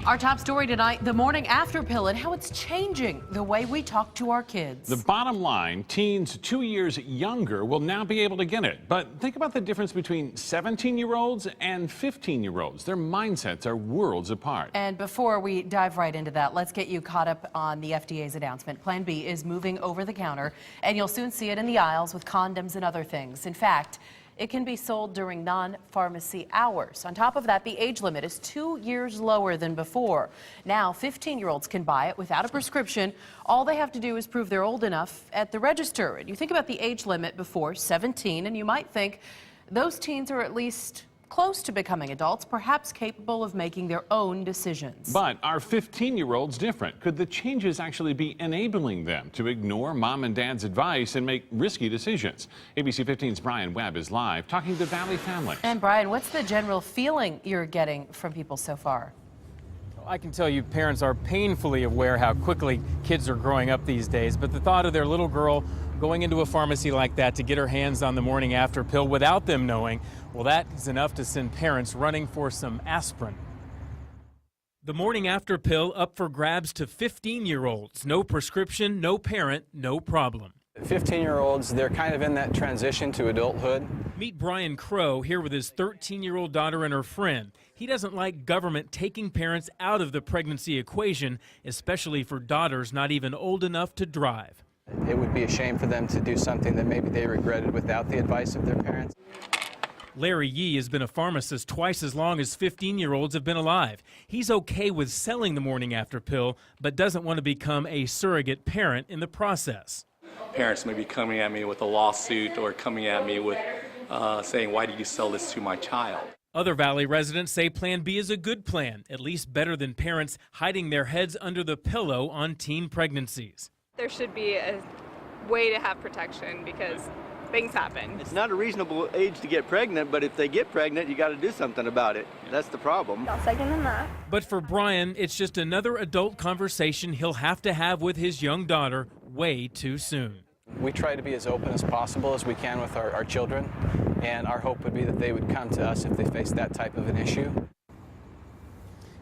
Our top story tonight, the morning after pill and how it's changing the way we talk to our kids. The bottom line, teens 2 years younger will now be able to get it. But think about the difference between 17-year-olds and 15-year-olds. Their mindsets are worlds apart. And before we dive right into that, let's get you caught up on the FDA's announcement. Plan B is moving over the counter, and you'll soon see it in the aisles with condoms and other things. In fact, it can be sold during non-pharmacy hours. On top of that, the age limit is 2 years lower than before. Now, 15-year-olds can buy it without a prescription. All they have to do is prove they're old enough at the register. And you think about the age limit before 17, and you might think those teens are at least close to becoming adults, perhaps capable of making their own decisions. But are 15-year-olds different? Could the changes actually be enabling them to ignore mom and dad's advice and make risky decisions? ABC 15's Brian Webb is live talking to Valley families. And Brian, what's the general feeling you're getting from people so far? I can tell you parents are painfully aware how quickly kids are growing up these days, but the thought of their little girl going into a pharmacy like that to get her hands on the morning after pill without them knowing, well, that is enough to send parents running for some aspirin. The morning after pill up for grabs to 15-year-olds. No prescription, no parent, no problem. 15-year-olds, they're kind of in that transition to adulthood. Meet Brian Crow here with his 13-year-old daughter and her friend. He doesn't like government taking parents out of the pregnancy equation, especially for daughters not even old enough to drive. It would be a shame for them to do something that maybe they regretted without the advice of their parents. Larry Yee has been a pharmacist twice as long as 15-year-olds have been alive. He's okay with selling the morning after pill, but doesn't want to become a surrogate parent in the process. Parents may be coming at me with a lawsuit or coming at me with saying, why did you sell this to my child? Other Valley residents say Plan B is a good plan, at least better than parents hiding their heads under the pillow on teen pregnancies. There should be a way to have protection because things happen. It's not a reasonable age to get pregnant, but if they get pregnant, you got to do something about it. That's the problem. I'll second that. But for Brian, it's just another adult conversation he'll have to have with his young daughter way too soon. We try to be as open as possible as we can with our children, and our hope would be that they would come to us if they face that type of an issue.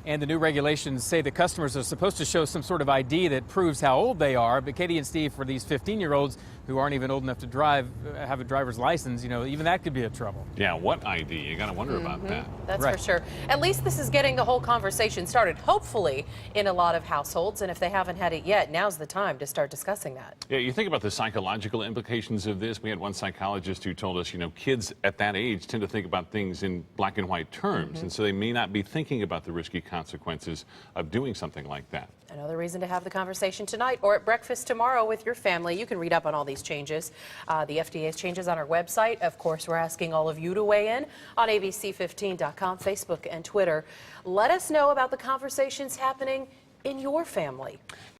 And the new regulations say the customers are supposed to show some sort of ID that proves how old they are. But Katie and Steve, for these 15-year-olds who aren't even old enough to drive, have a driver's license, you know, even that could be a trouble. Yeah, what ID? You got to wonder about that. That's Right. for sure. At least this is getting the whole conversation started, hopefully, in a lot of households. And if they haven't had it yet, now's the time to start discussing that. Yeah, you think about the psychological implications of this. We had one psychologist who told us, you know, kids at that age tend to think about things in black and white terms. And so they may not be thinking about the risky consequences of doing something like that. Another reason to have the conversation tonight or at breakfast tomorrow with your family. You can read up on all these changes. The FDA's changes on our website. Of course, we're asking all of you to weigh in on abc15.com, Facebook, and Twitter. Let us know about the conversations happening in your family.